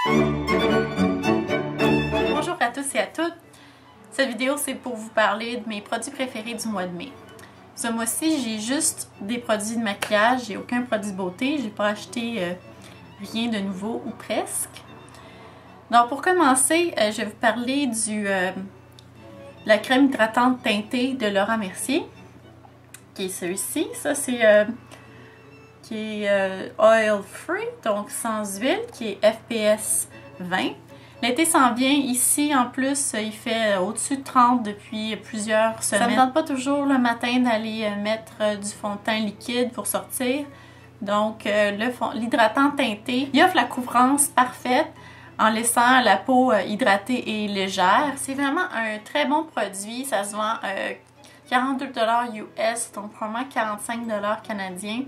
Bonjour à tous et à toutes. Cette vidéo, c'est pour vous parler de mes produits préférés du mois de mai. Ce mois-ci, j'ai juste des produits de maquillage, j'ai aucun produit de beauté, j'ai pas acheté rien de nouveau ou presque. Donc pour commencer, je vais vous parler de la crème hydratante teintée de Laura Mercier, qui est celui-ci. Ça c'est qui est oil free, donc sans huile, qui est FPS 20. L'été s'en vient. Ici, en plus, il fait au-dessus de 30 depuis plusieurs semaines. Ça me tente pas toujours le matin d'aller mettre du fond de teint liquide pour sortir. Donc, l'hydratant teinté, il offre la couvrance parfaite en laissant la peau hydratée et légère. C'est vraiment un très bon produit. Ça se vend 42 $ US, donc probablement 45 $ canadiens.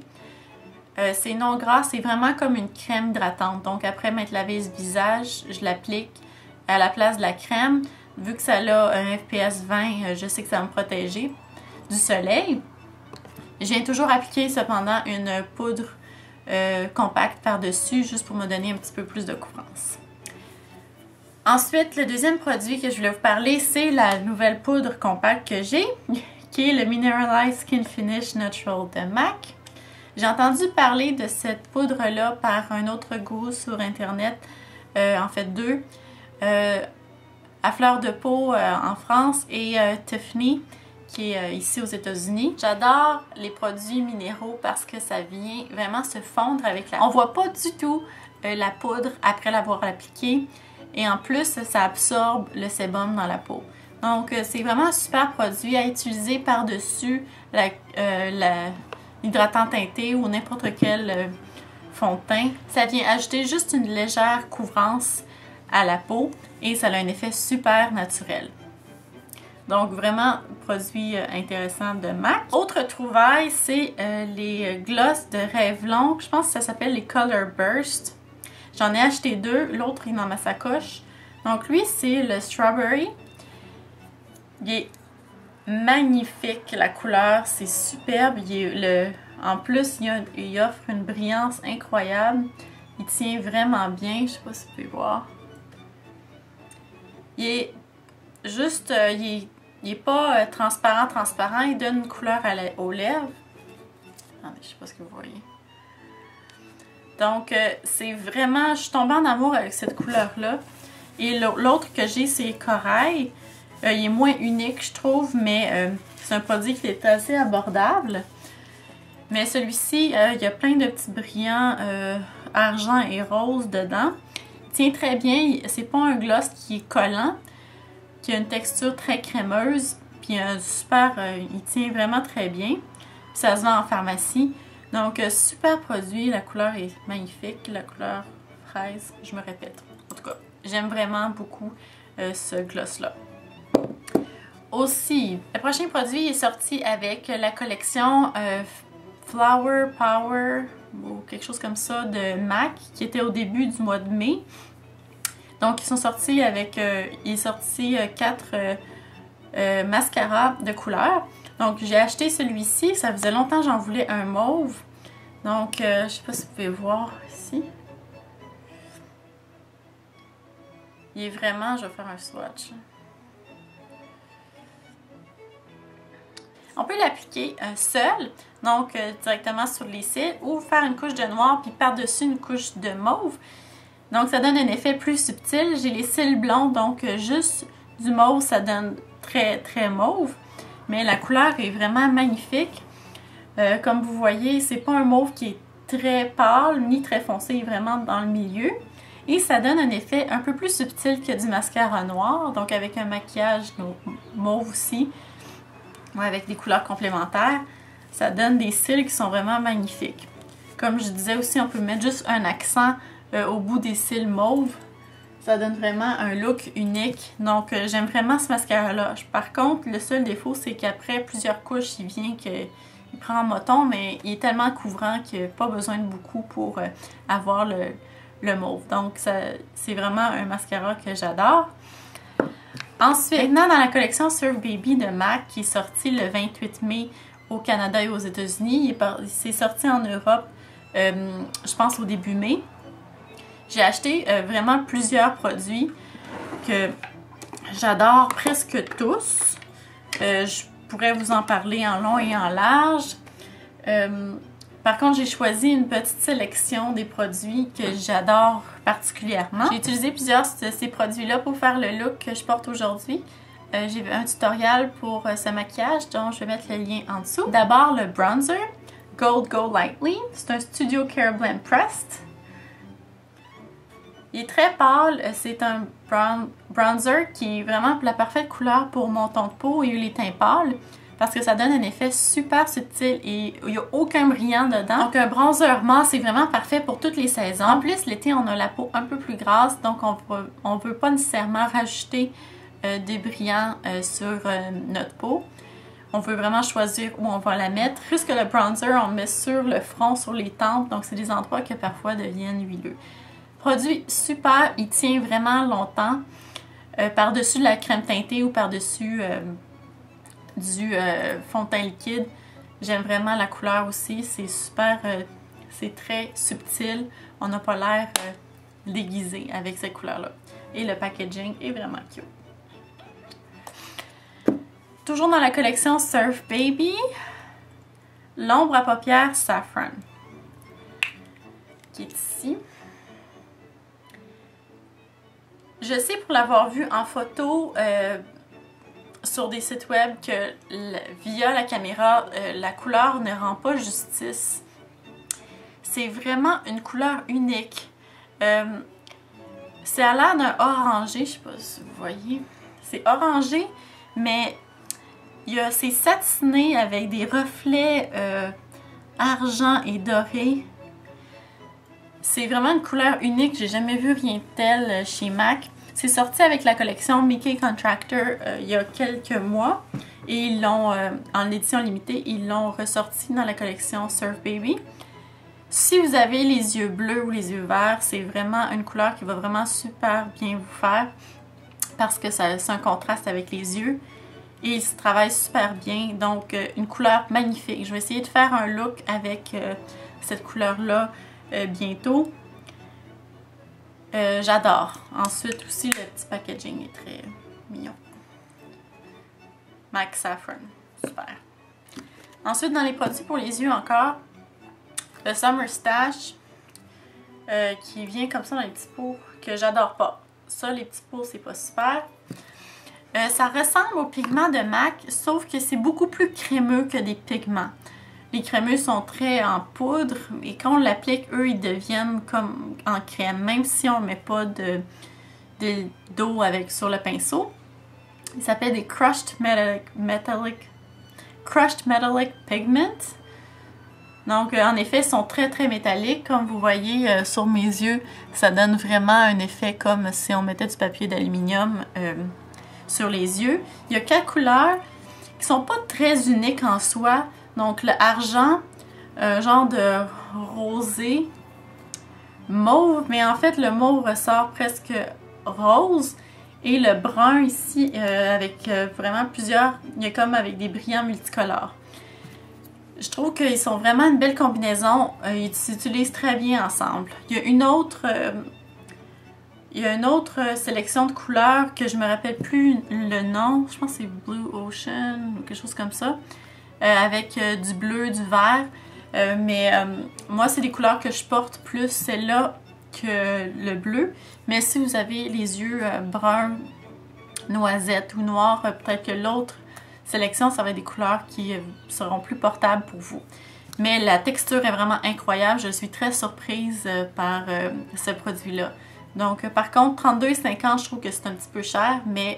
C'est non gras, c'est vraiment comme une crème hydratante. Donc après m'être lavé ce visage, je l'applique à la place de la crème. Vu que ça a un FPS 20, je sais que ça va me protéger du soleil. Je viens toujours appliquer cependant une poudre compacte par-dessus, juste pour me donner un petit peu plus de couvrance. Ensuite, le deuxième produit que je voulais vous parler, c'est la nouvelle poudre compacte que j'ai, qui est le Mineralized Skin Finish Natural de MAC. J'ai entendu parler de cette poudre-là par un autre goût sur internet, en fait deux, à fleur de peau en France et Tiffany qui est ici aux États-Unis. J'adore les produits minéraux parce que ça vient vraiment se fondre avec la peau. On voit pas du tout la poudre après l'avoir appliquée et en plus ça absorbe le sébum dans la peau. Donc c'est vraiment un super produit à utiliser par-dessus l'hydratant teinté ou n'importe quel fond de teint. Ça vient ajouter juste une légère couvrance à la peau et ça a un effet super naturel. Donc vraiment, produit intéressant de MAC. Autre trouvaille, c'est les gloss de Revlon. Je pense que ça s'appelle les Color Burst. J'en ai acheté deux, l'autre est dans ma sacoche. Donc lui, c'est le Strawberry. Il est magnifique, la couleur, c'est superbe. En plus, il offre une brillance incroyable. Il tient vraiment bien, je sais pas si vous pouvez voir. Il est juste, il est pas transparent, il donne une couleur aux lèvres. Attendez, je sais pas ce que vous voyez. Donc, c'est vraiment, je suis tombée en amour avec cette couleur-là. Et l'autre que j'ai, c'est Corail. Il est moins unique, je trouve, mais c'est un produit qui est assez abordable. Mais celui-ci, il y a plein de petits brillants argent et rose dedans. Il tient très bien. C'est pas un gloss qui est collant, qui a une texture très crémeuse. Puis il tient vraiment très bien. Puis ça se vend en pharmacie. Donc, super produit. La couleur est magnifique. La couleur fraise, je me répète. En tout cas, j'aime vraiment beaucoup ce gloss-là. Aussi, le prochain produit est sorti avec la collection Flower Power ou quelque chose comme ça de MAC qui était au début du mois de mai. Donc ils sont sortis avec, il est sorti 4 mascaras de couleur. Donc j'ai acheté celui-ci, ça faisait longtemps que j'en voulais un mauve. Donc je sais pas si vous pouvez voir ici. Il est vraiment, je vais faire un swatch. On peut l'appliquer seul, donc directement sur les cils, ou faire une couche de noir puis par-dessus une couche de mauve. Donc ça donne un effet plus subtil. J'ai les cils blonds, donc juste du mauve, ça donne très très mauve. Mais la couleur est vraiment magnifique. Comme vous voyez, c'est pas un mauve qui est très pâle ni très foncé, il est vraiment dans le milieu. Et ça donne un effet un peu plus subtil que du mascara noir, donc avec un maquillage mauve aussi. Avec des couleurs complémentaires, ça donne des cils qui sont vraiment magnifiques. Comme je disais aussi, on peut mettre juste un accent au bout des cils mauves. Ça donne vraiment un look unique. Donc j'aime vraiment ce mascara-là. Par contre, le seul défaut, c'est qu'après plusieurs couches, il prend en moton, mais il est tellement couvrant qu'il n'y a pas besoin de beaucoup pour avoir le mauve. Donc c'est vraiment un mascara que j'adore. Ensuite, maintenant dans la collection Surf Baby de MAC qui est sortie le 28 mai au Canada et aux États-Unis, il s'est sorti en Europe, je pense au début mai. J'ai acheté vraiment plusieurs produits que j'adore presque tous. Je pourrais vous en parler en long et en large. Par contre, j'ai choisi une petite sélection des produits que j'adore particulièrement. J'ai utilisé plusieurs de ces produits-là pour faire le look que je porte aujourd'hui. J'ai vu un tutoriel pour ce maquillage, dont je vais mettre le lien en dessous. D'abord, le bronzer, Gold Go Lightly. C'est un Studio Care Blend Pressed. Il est très pâle. C'est un bronzer qui est vraiment la parfaite couleur pour mon ton de peau et les teints pâles, parce que ça donne un effet super subtil et il n'y a aucun brillant dedans. Donc un bronzer mat, c'est vraiment parfait pour toutes les saisons. En plus, l'été, on a la peau un peu plus grasse, donc on ne veut pas nécessairement rajouter des brillants sur notre peau. On veut vraiment choisir où on va la mettre. Plus que le bronzer, on le met sur le front, sur les tempes, donc c'est des endroits qui parfois deviennent huileux. Produit super, il tient vraiment longtemps. Par-dessus de la crème teintée ou par-dessus du fond de teint liquide. J'aime vraiment la couleur aussi. C'est super, c'est très subtil. On n'a pas l'air déguisé avec cette couleur-là. Et le packaging est vraiment cute. Toujours dans la collection Surf Baby, l'ombre à paupières Saffron, qui est ici. Je sais pour l'avoir vu en photo sur des sites web que via la caméra, la couleur ne rend pas justice. C'est vraiment une couleur unique. C'est à l'air d'un orangé, je sais pas si vous voyez. C'est orangé, mais c'est satiné avec des reflets argent et doré. C'est vraiment une couleur unique, j'ai jamais vu rien de tel chez MAC. C'est sorti avec la collection Mickey Contractor il y a quelques mois et ils l'ont, en édition limitée, ils l'ont ressorti dans la collection Surf Baby. Si vous avez les yeux bleus ou les yeux verts, c'est vraiment une couleur qui va vraiment super bien vous faire parce que c'est un contraste avec les yeux et il se travaille super bien. Donc une couleur magnifique. Je vais essayer de faire un look avec cette couleur-là bientôt. J'adore. Ensuite aussi, le petit packaging est très mignon. MAC Saffron. Super. Ensuite, dans les produits pour les yeux encore, le Summer Stash qui vient comme ça dans les petits pots que j'adore pas. Ça, les petits pots, c'est pas super. Ça ressemble aux pigments de MAC, sauf que c'est beaucoup plus crémeux que des pigments. Les crémeux sont très en poudre et quand on l'applique, eux, ils deviennent comme en crème, même si on ne met pas d'eau sur le pinceau. Ils s'appellent des Crushed Metallic Pigment. Donc, en effet, ils sont très très métalliques. Comme vous voyez sur mes yeux, ça donne vraiment un effet comme si on mettait du papier d'aluminium sur les yeux. Il y a 4 couleurs qui sont pas très uniques en soi. Donc le argent, un genre de rosé, mauve, mais en fait le mauve ressort presque rose. Et le brun ici, avec vraiment plusieurs, il y a comme avec des brillants multicolores. Je trouve qu'ils sont vraiment une belle combinaison, ils s'utilisent très bien ensemble. Il y a une autre sélection de couleurs que je me rappelle plus le nom, je pense que c'est Blue Ocean ou quelque chose comme ça. Avec du bleu, du vert. Moi, c'est des couleurs que je porte plus celle-là que le bleu. Mais si vous avez les yeux bruns, noisette ou noirs, peut-être que l'autre sélection, ça va être des couleurs qui seront plus portables pour vous. Mais la texture est vraiment incroyable. Je suis très surprise par ce produit-là. Donc, par contre, 32,50$, je trouve que c'est un petit peu cher, mais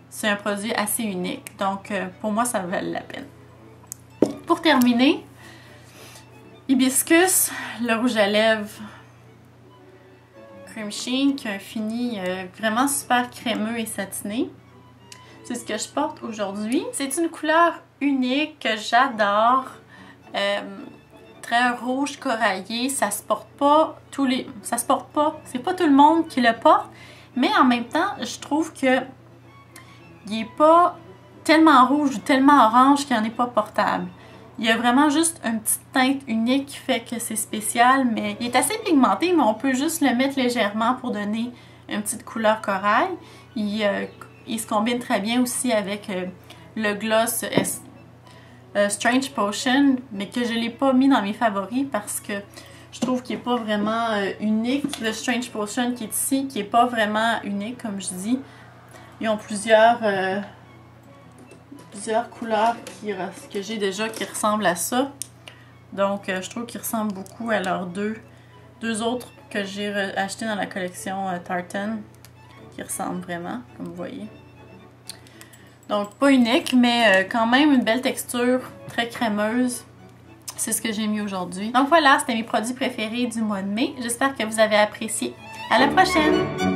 c'est un produit assez unique. Donc, pour moi, ça valait la peine. Pour terminer, Hibiscus, le rouge à lèvres Cream Sheen, qui a un fini vraiment super crémeux et satiné. C'est ce que je porte aujourd'hui. C'est une couleur unique que j'adore. Très rouge coraillé. Ça se porte pas c'est pas tout le monde qui le porte. Mais en même temps, je trouve que il est pas tellement rouge ou tellement orange qu'il n'en est pas portable. Il y a vraiment juste une petite teinte unique qui fait que c'est spécial, mais il est assez pigmenté, mais on peut juste le mettre légèrement pour donner une petite couleur corail. Il se combine très bien aussi avec le gloss Strange Potion, mais que je ne l'ai pas mis dans mes favoris parce que je trouve qu'il n'est pas vraiment unique. Le Strange Potion qui est ici, qui n'est pas vraiment unique, comme je dis. Ils ont plusieurs couleurs que j'ai déjà qui ressemblent à ça. Donc, je trouve qu'ils ressemblent beaucoup à leurs deux autres que j'ai achetés dans la collection Tartan, qui ressemblent vraiment, comme vous voyez. Donc, pas unique, mais quand même une belle texture, très crémeuse. C'est ce que j'ai mis aujourd'hui. Donc voilà, c'était mes produits préférés du mois de mai. J'espère que vous avez apprécié. À la prochaine!